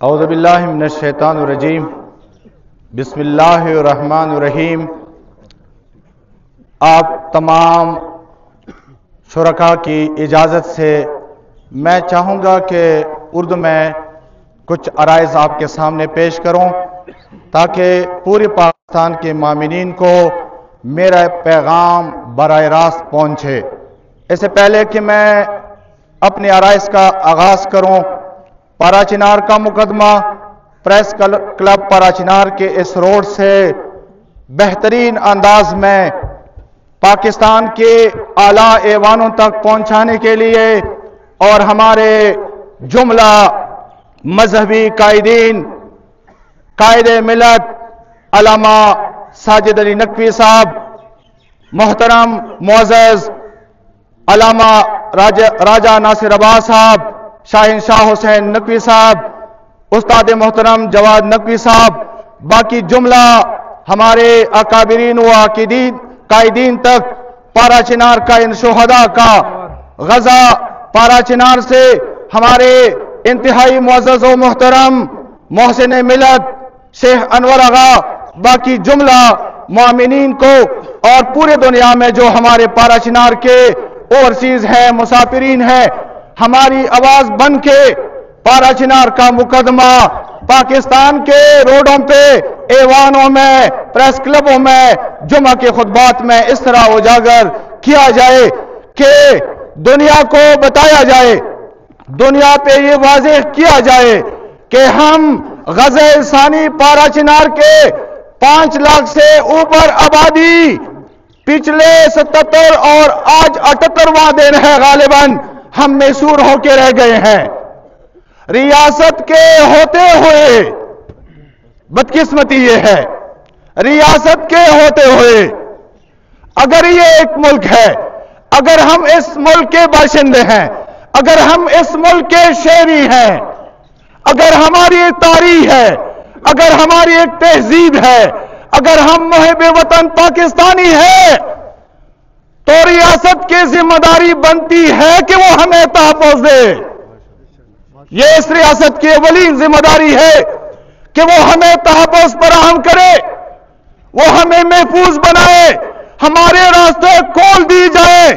اعوذ باللہ من الشیطان الرجیم بسم اللہ الرحمن الرحیم۔ آپ تمام شرکاء کی اجازت سے میں چاہوں گا کہ اردو میں کچھ عرائض آپ کے سامنے پیش کروں تاکہ پورے پاکستان کے مومنین کو میرا پیغام براہ راست پہنچے۔ اس سے پہلے کہ میں اپنے عرائض کا آغاز کروں، پارا چنار کا مقدمہ پریس کلب پارا چنار کے اس روڈ سے بہترین انداز میں پاکستان کے اعلیٰ ایوانوں تک پہنچانے کے لیے اور ہمارے جملہ مذہبی قائدین، قائد ملت علامہ ساجد علی نقوی صاحب، محترم معزز علامہ راجہ ناصر عباس صاحب، شاہین شاہ حسین نقوی صاحب، استاد محترم جواد نقوی صاحب، باقی جملہ ہمارے اکابرین و قائدین تک پارا چنار کا ان شہداء کا غزہ پارا چنار سے ہمارے انتہائی معزز و محترم محسن ملت شیخ انور آغا، باقی جملہ مومنین کو اور پورے دنیا میں جو ہمارے پارا چنار کے اوورسیز ہیں، مسافرین ہیں، ہماری آواز بن کے پارا چنار کا مقدمہ پاکستان کے روڈوں پہ، ایوانوں میں، پریس کلبوں میں، جمعہ کے خطبات میں اس طرح اجاگر کیا جائے کہ دنیا کو بتایا جائے، دنیا پہ یہ واضح کیا جائے کہ ہم غزہ ثانی پارا چنار کے 5 لاکھ سے اوپر آبادی، پچھلے 77 اور آج 78واں دن ہے غالباً، ہم محصور ہو کے رہ گئے ہیں۔ ریاست کے ہوتے ہوئے بدقسمتی یہ ہے، ریاست کے ہوتے ہوئے اگر یہ ایک ملک ہے، اگر ہم اس ملک کے باشندے ہیں، اگر ہم اس ملک کے شہری ہیں، اگر ہماری ایک تاریخ ہے، اگر ہماری ایک تہذیب ہے، اگر ہم محب وطن پاکستانی ہیں، تو ریاست کی ذمہ داری بنتی ہے کہ وہ ہمیں تحفظ دے۔ یہ اس ریاست کی اولین ذمہ داری ہے کہ وہ ہمیں تحفظ فراہم کرے، وہ ہمیں محفوظ بنائے، ہمارے راستے کھول دی جائے،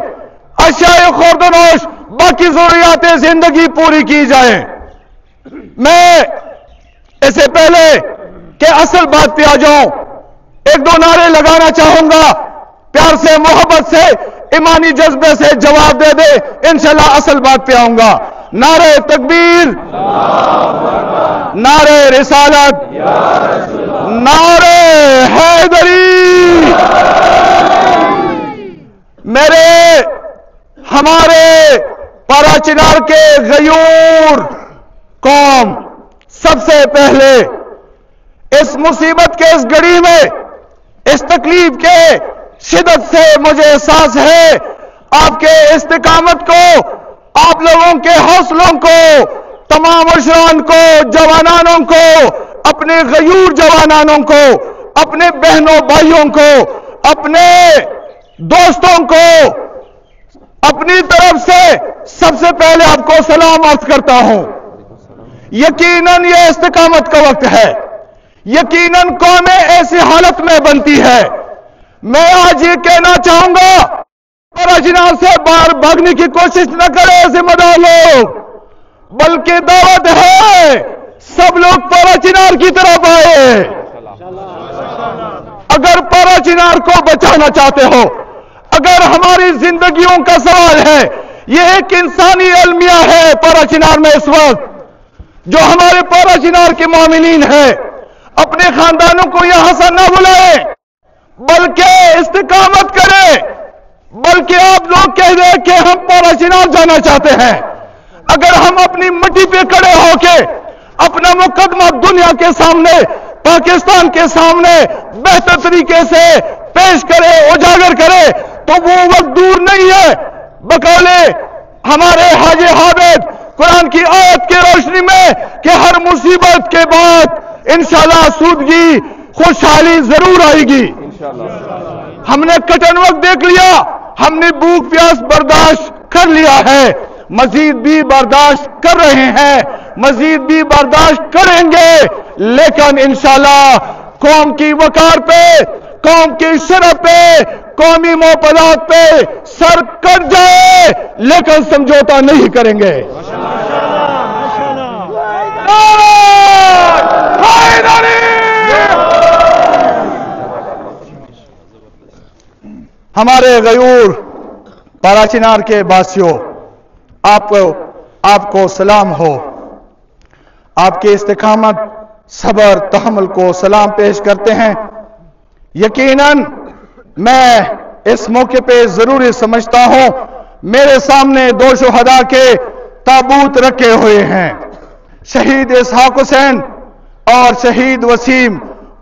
اشیاء خوردنوش باقی ضروریات زندگی پوری کی جائے۔ میں اس سے پہلے کہ اصل بات پہ آ جاؤں، 1-2 نعرے لگانا چاہوں گا، پیار سے، محبت سے، ایمانی جذبے سے جواب دے دے، انشاءاللہ اصل بات پہ آؤں گا۔ نعرہ تکبیر، نعرہ رسالت، نعرہ حیدری۔ ہمارے پارا چنار کے غیور قوم، سب سے پہلے اس مصیبت کے اس گھڑی میں، اس تکلیف کے شدت سے مجھے احساس ہے آپ کے استقامت کو، آپ لوگوں کے حوصلوں کو، تمام اشران کو، جوانانوں کو، اپنے غیور جوانانوں کو، اپنے بہنوں بھائیوں کو، اپنے دوستوں کو اپنی طرف سے سب سے پہلے آپ کو سلام عرض کرتا ہوں۔ یقیناً یہ استقامت کا وقت ہے، یقیناً قومیں ایسی حالت میں بنتی ہے۔ میں آج یہ کہنا چاہوں گا، پارا چنار سے باہر بھاگنے کی کوشش نہ کرے ذمہ دار لوگ، بلکہ دعوت ہے سب لوگ پارا چنار کی طرف آئے۔ اگر پارا چنار کو بچانا چاہتے ہو، اگر ہماری زندگیوں کا سوال ہے، یہ ایک انسانی المیہ ہے پارا چنار میں اس وقت، جو ہمارے پارا چنار کے مومنین ہیں، اپنے خاندانوں کو یہاں سے نہ بلائیں، بلکہ استقامت کریں، بلکہ آپ لوگ کہہ دیں کہ ہم پارا چنار جانا چاہتے ہیں۔ اگر ہم اپنی مٹی پہ کھڑے ہو کے اپنا مقدمہ دنیا کے سامنے، پاکستان کے سامنے بہتر طریقے سے پیش کرے، اجاگر کرے، تو وہ وقت دور نہیں ہے بقولے ہمارے حاجی حامد قرآن کی آیت کے روشنی میں کہ ہر مصیبت کے بعد انشاءاللہ سودگی، خوشحالی ضرور آئے گی۔ ہم نے کٹن وقت دیکھ لیا، ہم نے بھوک پیاس برداشت کر لیا ہے، مزید بھی برداشت کر رہے ہیں، مزید بھی برداشت کریں گے، لیکن انشاءاللہ قوم کی وقار پہ، قوم کی شرف پہ، قومی مفادات پہ سر کٹ جائے لیکن سمجھوتا نہیں کریں گے۔ ہمارے غیور پارا چنار کے باسیوں، آپ کو سلام ہو، آپ کے استقامت، صبر، تحمل کو سلام پیش کرتے ہیں۔ یقیناً میں اس موقع پہ ضروری سمجھتا ہوں، میرے سامنے دو شہداء کے تابوت رکھے ہوئے ہیں، شہید اسحاق حسین اور شہید وسیم۔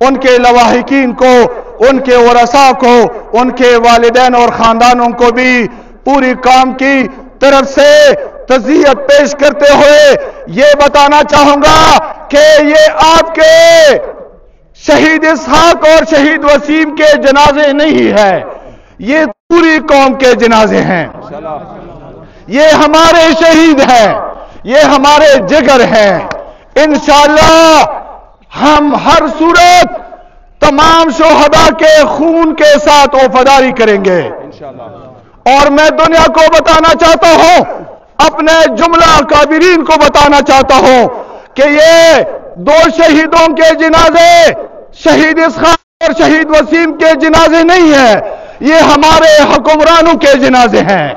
ان کے لواحقین کو، ان کے ورثاء کو، ان کے والدین اور خاندانوں کو بھی پوری قوم کی طرف سے تعزیت پیش کرتے ہوئے یہ بتانا چاہوں گا کہ یہ آپ کے شہید اسحاق اور شہید وسیم کے جنازے نہیں ہے، یہ پوری قوم کے جنازے ہیں۔ یہ ہمارے شہید ہیں، یہ ہمارے جگر ہیں۔ انشاءاللہ ہم ہر صورت تمام شہداء کے خون کے ساتھ وفاداری کریں گے۔ اور میں دنیا کو بتانا چاہتا ہوں، اپنے جملہ کابرین کو بتانا چاہتا ہوں کہ یہ دو شہیدوں کے جنازے، شہید اسحاق اور شہید وسیم کے جنازے نہیں ہیں، یہ ہمارے حکمرانوں کے جنازے ہیں،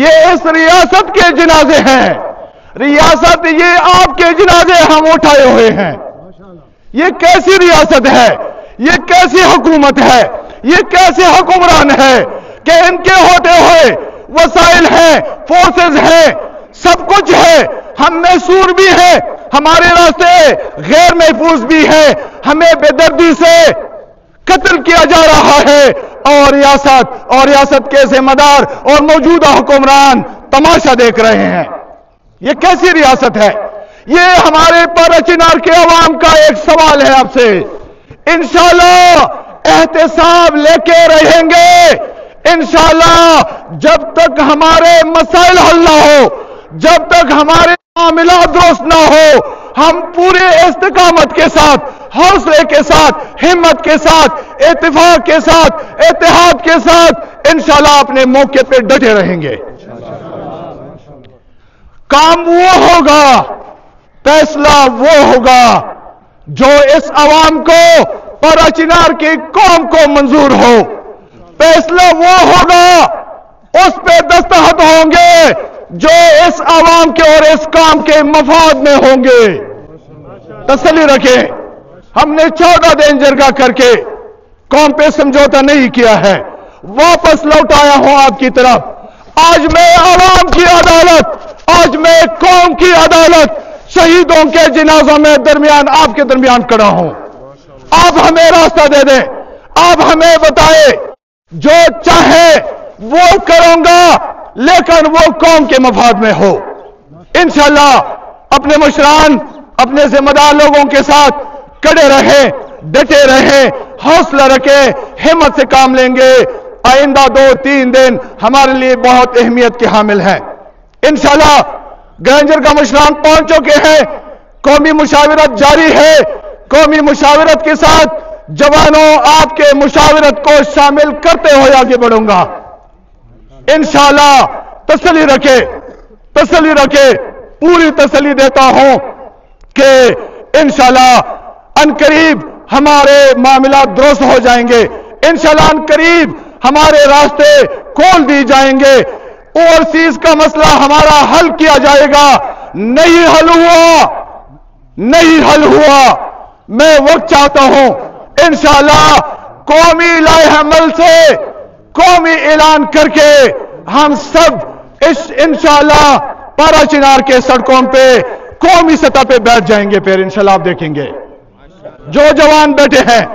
یہ اس ریاست کے جنازے ہیں۔ ریاست یہ آپ کے جنازے ہم اٹھائے ہوئے ہیں۔ یہ کیسی ریاست ہے، یہ کیسی حکومت ہے، یہ کیسے حکمران ہے کہ ان کے ہوتے ہوئے وسائل ہیں، فورسز ہیں، سب کچھ ہے، ہم محصور بھی ہیں، ہمارے راستے غیر محفوظ بھی ہیں، ہمیں بے دردی سے قتل کیا جا رہا ہے، اور ریاست کے ذمہ دار اور موجودہ حکمران تماشا دیکھ رہے ہیں۔ یہ کیسی ریاست ہے؟ یہ ہمارے پارا چنار کے عوام کا ایک سوال ہے آپ سے۔ انشاءاللہ احتساب لے کے رہیں گے، انشاءاللہ جب تک ہمارے مسائل حل نہ ہو، جب تک ہمارے معاملات درست نہ ہو، ہم پورے استقامت کے ساتھ، حوصلے کے ساتھ، ہمت کے ساتھ، اتفاق کے ساتھ، اتحاد کے ساتھ انشاءاللہ اپنے موقع پہ ڈٹے رہیں گے۔ کام وہ ہوگا، فیصلہ وہ ہوگا جو اس عوام کو، پارا چنار کی قوم کو منظور ہو۔ فیصلہ وہ ہوگا، اس پہ دستخط ہوں گے جو اس عوام کے اور اس قوم کے مفاد میں ہوں گے۔ تسلی رکھیں، ہم نے 14 دن جرگہ کر کے قوم پہ سمجھوتا نہیں کیا ہے، واپس لوٹایا ہوں آپ کی طرف۔ آج میں عوام کی عدالت، آج میں قوم کی عدالت، شہیدوں کے جنازوں میں درمیان آپ کے درمیان کھڑا ہوں۔ آپ ہمیں راستہ دے دیں، آپ ہمیں بتائیں، جو چاہے وہ کروں گا لیکن وہ قوم کے مفاد میں ہو۔ انشاءاللہ اپنے مشران، اپنے ذمہ دار لوگوں کے ساتھ کڑے رہیں، ڈٹے رہیں، حوصلہ رکھیں، ہمت سے کام لیں گے۔ آئندہ 2-3 دن ہمارے لیے بہت اہمیت کے حامل ہیں۔ انشاءاللہ گرینجر کا مشران پہنچ چکے ہیں، قومی مشاورت جاری ہے۔ قومی مشاورت کے ساتھ جوانوں آپ کے مشاورت کو شامل کرتے ہوئے آگے بڑھوں گا۔ انشاءاللہ تسلی رکھے، پوری تسلی دیتا ہوں کہ انشاءاللہ عنقریب ہمارے معاملات درست ہو جائیں گے، انشاءاللہ عنقریب ہمارے راستے کھول دی جائیں گے، اوورسیز کا مسئلہ ہمارا حل کیا جائے گا۔ نہیں حل ہوا، میں وقت چاہتا ہوں انشاءاللہ قومی لائحہ عمل سے قومی اعلان کر کے ہم سب انشاءاللہ پارا چنار کے سڑکوں پہ قومی سطح پہ بیٹھ جائیں گے۔ پھر انشاءاللہ آپ دیکھیں گے جو جوان بیٹھے ہیں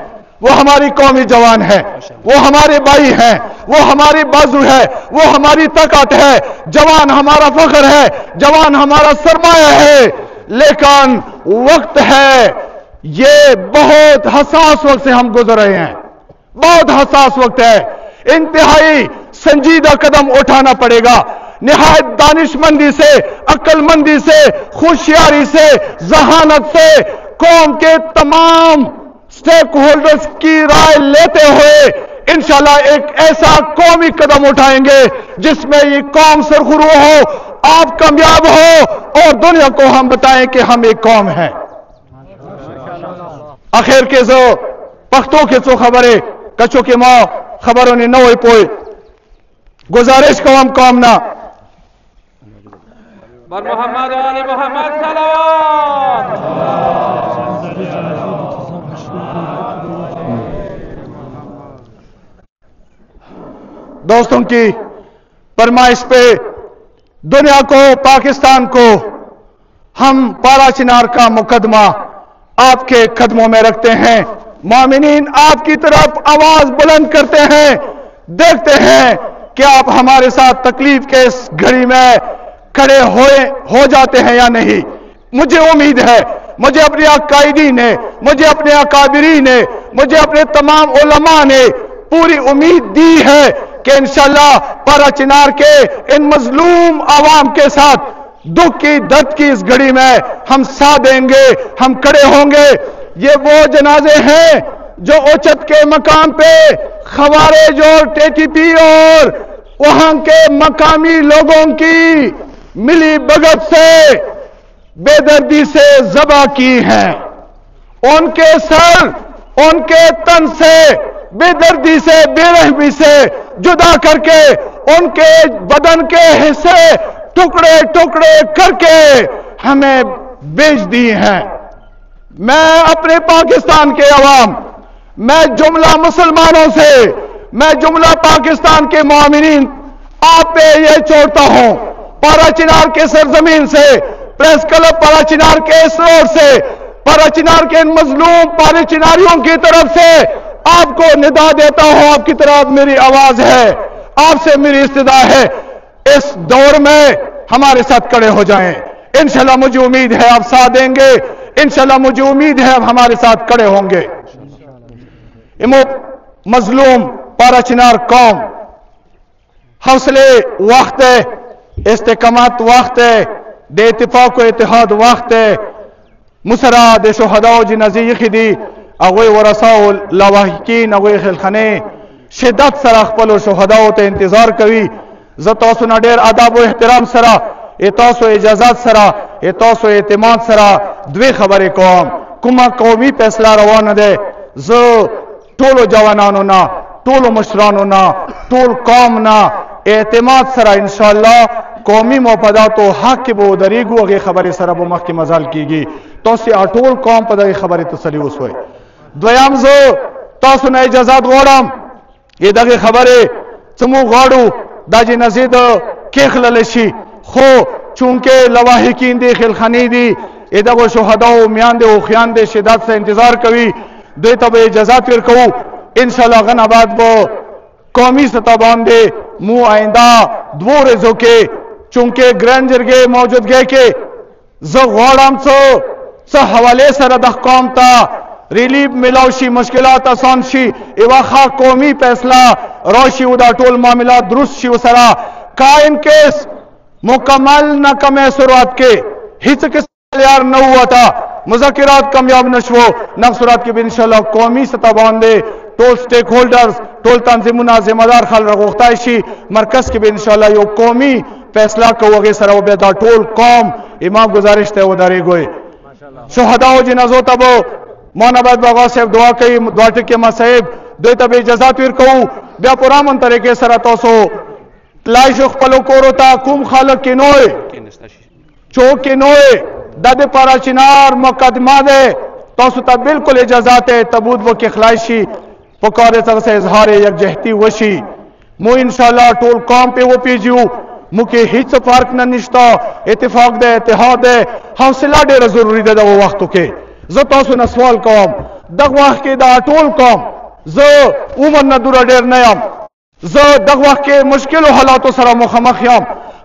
وہ ہماری قومی جوان ہے، وہ ہمارے بھائی ہیں، وہ ہماری بازو ہے، وہ ہماری طاقت ہے۔ جوان ہمارا فخر ہے، جوان ہمارا سرمایہ ہے، لیکن وقت ہے، یہ بہت حساس وقت سے ہم گزر رہے ہیں، بہت حساس وقت ہے، انتہائی سنجیدہ قدم اٹھانا پڑے گا۔ نہایت دانش مندی سے، عقل مندی سے، ہوشیاری سے، ذہانت سے قوم کے تمام سٹیک ہولڈرز کی رائے لیتے ہوئے انشاءاللہ ایک ایسا قومی قدم اٹھائیں گے جس میں یہ قوم سرخرو ہو، آپ کامیاب ہو اور دنیا کو ہم بتائیں کہ ہم ایک قوم ہیں۔ آخر کے زو پختوں کے سو خبریں کچو کے ماں خبروں نے نہ ہوئی پوئی گزارش کو ہم قوم نہ بر محمد و آل محمد صلوات۔ دوستوں کی فرمائش پہ دنیا کو، پاکستان کو ہم پارا چنار کا مقدمہ آپ کے قدموں میں رکھتے ہیں۔ مومنین آپ کی طرف آواز بلند کرتے ہیں، دیکھتے ہیں کہ آپ ہمارے ساتھ تکلیف کے اس گھڑی میں کھڑے ہو جاتے ہیں یا نہیں۔ مجھے امید ہے، مجھے اپنے عقائدین نے، مجھے اپنے اکابرین نے، مجھے اپنے تمام علماء نے پوری امید دی ہے کہ انشاءاللہ پارا چنار کے ان مظلوم عوام کے ساتھ دکھ کی درد کی اس گھڑی میں ہم ساتھ دیں گے، ہم کھڑے ہوں گے۔ یہ وہ جنازے ہیں جو اوچت کے مقام پہ خوارج اور ٹی ٹی پی اور وہاں کے مقامی لوگوں کی ملی بھگت سے بے دردی سے ذبح کی ہیں۔ ان کے سر، ان کے تن سے بے دردی سے، بے رحمی سے جدا کر کے ان کے بدن کے حصے ٹکڑے ٹکڑے کر کے ہمیں بیچ دی ہیں۔ میں اپنے پاکستان کے عوام، میں جملہ مسلمانوں سے، میں جملہ پاکستان کے مومنین آپ پہ یہ چھوڑتا ہوں، پارا چنار کے سرزمین سے، پریس کلب پارا چنار کے اس روڈ سے، پارا چنار کے ان مظلوم پارا چناریوں کی طرف سے آپ کو ندا دیتا ہوں، آپ کی طرف میری آواز ہے، آپ سے میری استدعا ہے، اس دور میں ہمارے ساتھ کھڑے ہو جائیں۔ انشاءاللہ مجھے امید ہے آپ ساتھ دیں گے، انشاءاللہ مجھے امید ہے آپ ہمارے ساتھ کھڑے ہوں گے۔ مظلوم پارا چنار قوم حوصلے وقت ہے، استقامت وقت ہے، دے اتفاق و اتحاد وقت ہے، مسرا دے شہداء جنازی خدی اغوی ورثاء لواحقین اغوی خلخنے شدت سره خپل شهداو ته انتظار کوي. زه تاسو نه ډېر ادب او احترام سره تاسو اجازت سره تاسو اعتماد سره دوی خبرې کوم. کومه قومي فیصله روانه ده، زه ټولو جوانانو نه، ټولو مشرانو نه، ټول قوم نه اعتماد سره ان شاء الله قومي مفادات او حق کې به ودرېږو. هغې خبرې سره به مخکې مزل کېږي. تاسو ټول قوم په دغې خبرې تسلي وسوئ. دویم زه تاسو نه اجازت غواړم دغې خبرې څه موږ غواړو دا جنازې د کېښللی شي، خو چونکې لواحقین دي، خلخانې دي، دغو شهداو میاندې او خویندې شدت سره انتظار کوي، دوی ته به اجازت ورکوو. انشاءالله غن آباد به قومی سطح باندې مو آئنده دوو ورځو کې چونکې ګران جرګې موجودګۍ کې زه غواړم څه حوالې سره د قوم ته ریلیف ملاو شي، مشکلات آسان شي، یوه ښه قومي فیصله راشي او دا ټول معاملات درست شي ورسره. کا ان کیس مکمل ناکامۍ صورت کې هیڅ قسم تیار نه ہوا تھا، مذاکرات کامیاب نشو، نہ صورت کې به انشاءالله قومي سطح باندې ټول سټیک هولډرز، ټول تنظیمونه ذمہ دار خلک راغوښتی شي، مرکز کې به انشاءالله یو قومي فیصله کوو. هغې سره به دا ټول قوم ما گزارش ته ودرېږئ. شهداو جنازو ته به مولانا عبید باغا صاحب دعا کوي، دعا ټکي ما صاحب دوی ته به اجازت ورکوو. بیا په امن طریقې سره تاسو تلای شو خپلو کورو ته. کوم خلک کې نوی چوک کې نوی دا د پارا چنار مقدمه ده، تاسو ته بالکل اجازت ہے تبود و کې خلای شي، په کار سره سه اظهار یکجهتی وشي. مو انشاءالله ټول قوم په وپیژو، مو کې هیڅ فرق نه نشته، اتفاق ده، اتحاد ده، حوصله ډېره ضروري ده دغه وختو کې. زه تاسو نه سوال کوم، دغه وخت کې دا ټول قوم، زه عمر نه دوره ډېر نه یم، زه دغه وخت کې مشکلو حالاتو سره مخامخ یم،